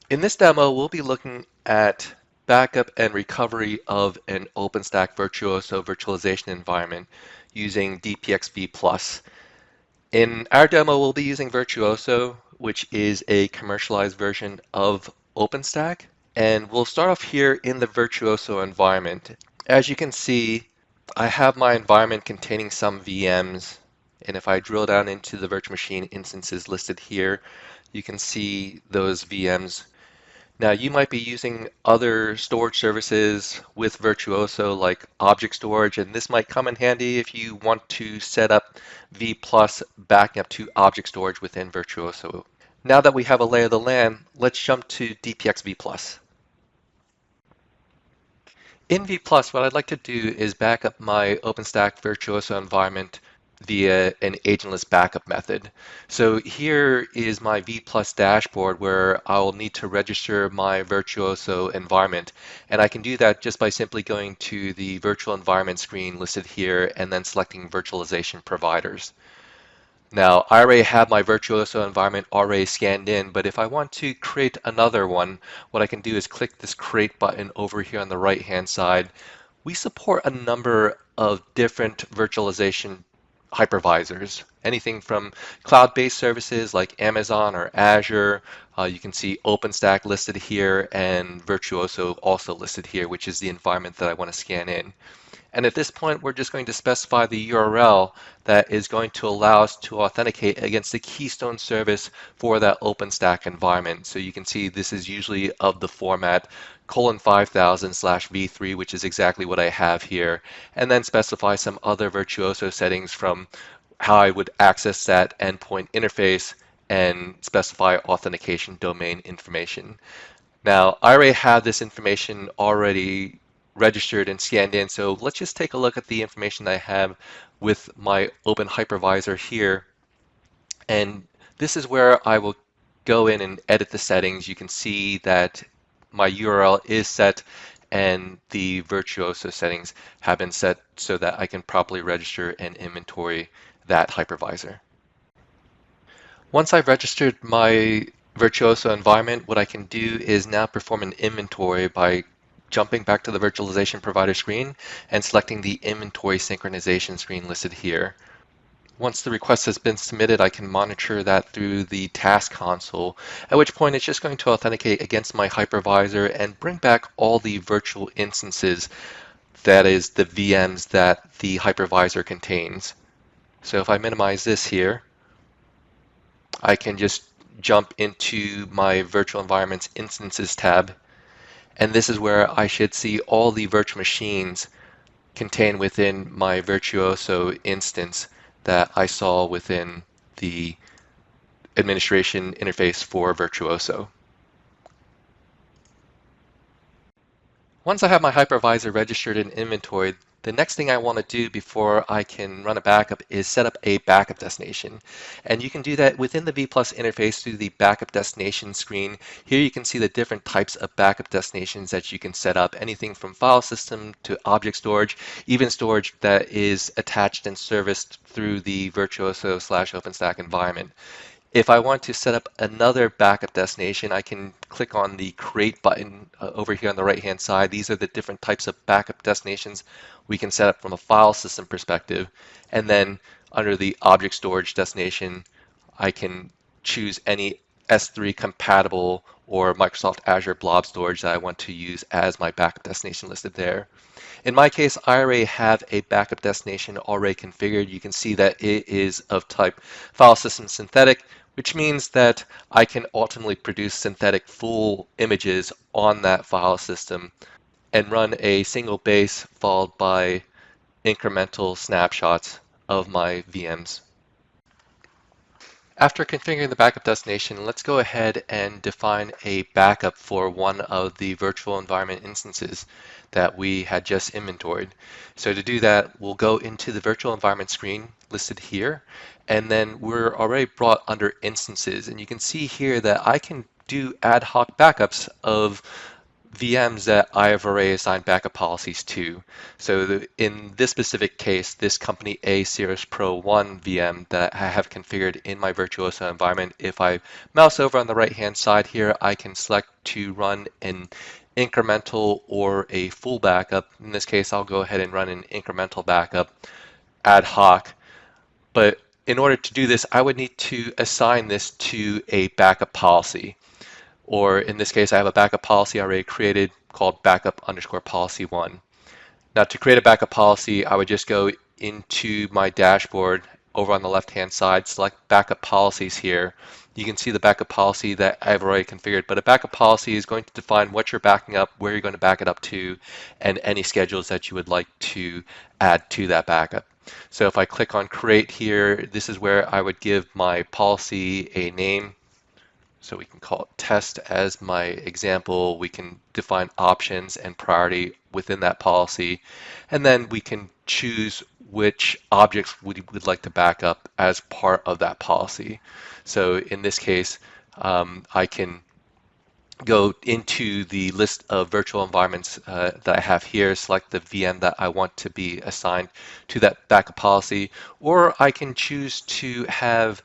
In this demo, we'll be looking at backup and recovery of an OpenStack Virtuozzo virtualization environment using DPX vPlus. In our demo, we'll be using Virtuozzo, which is a commercialized version of OpenStack. And we'll start off here in the Virtuozzo environment. As you can see, I have my environment containing some VMs. And if I drill down into the virtual machine instances listed here, you can see those VMs. Now, you might be using other storage services with Virtuozzo like object storage, and this might come in handy if you want to set up vPlus backing up to object storage within Virtuozzo. Now that we have a lay of the land, let's jump to DPX vPlus. In vPlus, what I'd like to do is back up my OpenStack Virtuozzo environment via an agentless backup method. So here is my vPlus dashboard where I'll need to register my Virtuozzo environment. And I can do that just by simply going to the virtual environment screen listed here and then selecting virtualization providers. Now, I already have my Virtuozzo environment already scanned in, but if I want to create another one, what I can do is click this Create button over here on the right-hand side. We support a number of different virtualization hypervisors, anything from cloud-based services like Amazon or Azure. You can see OpenStack listed here and Virtuozzo also listed here, which is the environment that I want to scan in. And at this point, we're just going to specify the URL that is going to allow us to authenticate against the Keystone service for that OpenStack environment. So you can see this is usually of the format :5000/v3, which is exactly what I have here, and then specify some other Virtuozzo settings from how I would access that endpoint interface and specify authentication domain information. Now, I already have this information already registered and scanned in. So let's just take a look at the information that I have with my open hypervisor here. And this is where I will go in and edit the settings. You can see that my URL is set and the Virtuozzo settings have been set so that I can properly register and inventory that hypervisor. Once I've registered my Virtuozzo environment, what I can do is now perform an inventory by jumping back to the virtualization provider screen and selecting the inventory synchronization screen listed here. Once the request has been submitted, I can monitor that through the task console, at which point it's just going to authenticate against my hypervisor and bring back all the virtual instances, that is the VMs that the hypervisor contains. So if I minimize this here, I can just jump into my virtual environments instances tab. And this is where I should see all the virtual machines contained within my Virtuozzo instance that I saw within the administration interface for Virtuozzo. Once I have my hypervisor registered in inventory, the next thing I want to do before I can run a backup is set up a backup destination. And you can do that within the vPlus interface through the backup destination screen. Here you can see the different types of backup destinations that you can set up, anything from file system to object storage, even storage that is attached and serviced through the Virtuozzo/OpenStack environment. If I want to set up another backup destination, I can click on the Create button over here on the right-hand side. These are the different types of backup destinations we can set up from a file system perspective. And then under the object storage destination, I can choose any S3 compatible or Microsoft Azure Blob storage that I want to use as my backup destination listed there. In my case, I already have a backup destination already configured. You can see that it is of type file system synthetic, which means that I can ultimately produce synthetic full images on that file system and run a single base followed by incremental snapshots of my VMs. After configuring the backup destination, let's go ahead and define a backup for one of the virtual environment instances that we had just inventoried. So to do that, we'll go into the virtual environment screen listed here, and then we're already brought under instances. And you can see here that I can do ad hoc backups of VMs that I have already assigned backup policies to. So in this specific case, this company A Cirrus Pro 1 VM that I have configured in my Virtuoso environment, if I mouse over on the right-hand side here, I can select to run an incremental or a full backup. In this case, I'll go ahead and run an incremental backup ad hoc. But in order to do this, I would need to assign this to a backup policy. Or in this case, I have a backup policy already created called backup underscore policy one. Now to create a backup policy, I would just go into my dashboard over on the left-hand side, select backup policies here. You can see the backup policy that I've already configured, but a backup policy is going to define what you're backing up, where you're going to back it up to, and any schedules that you would like to add to that backup. So if I click on create here, this is where I would give my policy a name. So we can call it test as my example. We can define options and priority within that policy. And then we can choose which objects we would like to back up as part of that policy. So in this case, I can go into the list of virtual environments that I have here, select the VM that I want to be assigned to that backup policy, or I can choose to have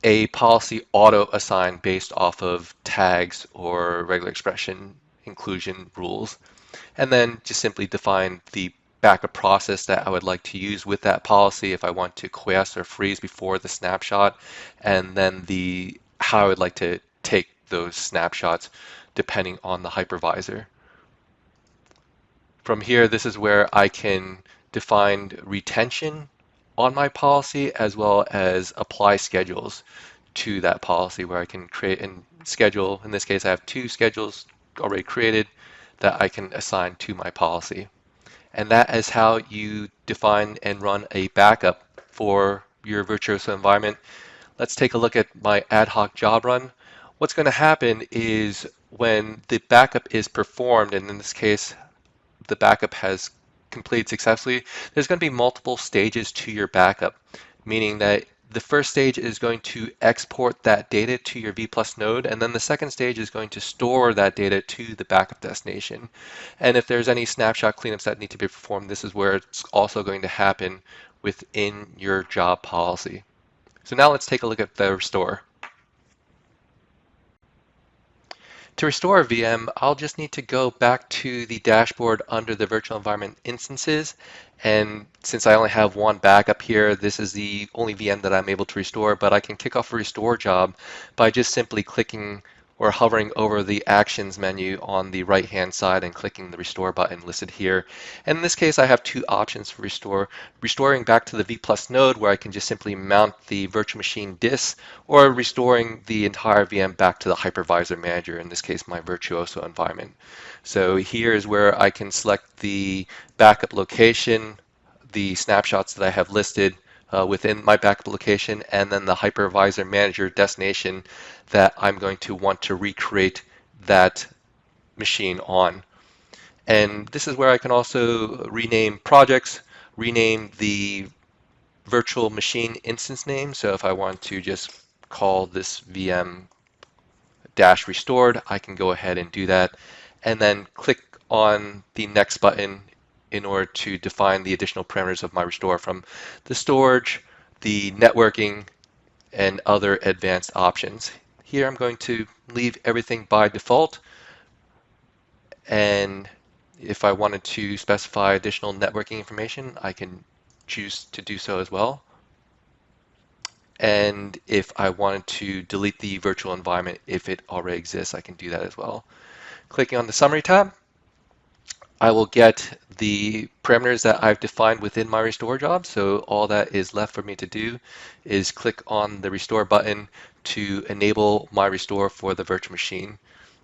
a policy auto assigned based off of tags or regular expression inclusion rules. And then just simply define the backup process that I would like to use with that policy if I want to quiesce or freeze before the snapshot, and then the how I would like to take those snapshots depending on the hypervisor. From here, this is where I can define retention on my policy as well as apply schedules to that policy where I can create and schedule. In this case, I have two schedules already created that I can assign to my policy. And that is how you define and run a backup for your Virtuoso environment. Let's take a look at my ad hoc job run. What's going to happen is when the backup is performed, and in this case, the backup has completed successfully, there's going to be multiple stages to your backup, meaning that the first stage is going to export that data to your vPlus node, and then the second stage is going to store that data to the backup destination. And if there's any snapshot cleanups that need to be performed, this is where it's also going to happen within your job policy. So now let's take a look at the restore. To restore a VM, I'll just need to go back to the dashboard under the virtual environment instances. And since I only have one backup here, this is the only VM that I'm able to restore, but I can kick off a restore job by just simply clicking or hovering over the actions menu on the right hand side and clicking the restore button listed here. And in this case, I have two options for restore: restoring back to the vPlus node where I can just simply mount the virtual machine disk, or restoring the entire VM back to the hypervisor manager, in this case my Virtuoso environment. So here is where I can select the backup location, the snapshots that I have listed within my backup location, and then the hypervisor manager destination that I'm going to want to recreate that machine on. And this is where I can also rename projects, rename the virtual machine instance name. So if I want to just call this VM dash restored, I can go ahead and do that, and then click on the next button in order to define the additional parameters of my restore from the storage, the networking, and other advanced options. Here I'm going to leave everything by default, and if I wanted to specify additional networking information, I can choose to do so as well. And if I wanted to delete the virtual environment, if it already exists, I can do that as well. Clicking on the summary tab, I will get the parameters that I've defined within my restore job. So all that is left for me to do is click on the restore button to enable my restore for the virtual machine.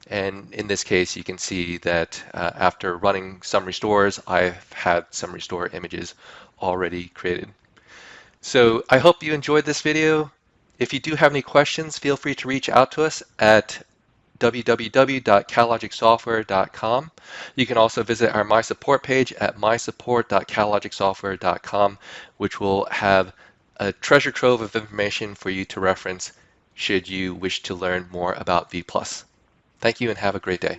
And in this case, you can see that after running some restores, I've had some restore images already created. So I hope you enjoyed this video. If you do have any questions, feel free to reach out to us at www.catalogicsoftware.com. You can also visit our My Support page at mysupport.catalogicsoftware.com, which will have a treasure trove of information for you to reference should you wish to learn more about vPlus. Thank you and have a great day.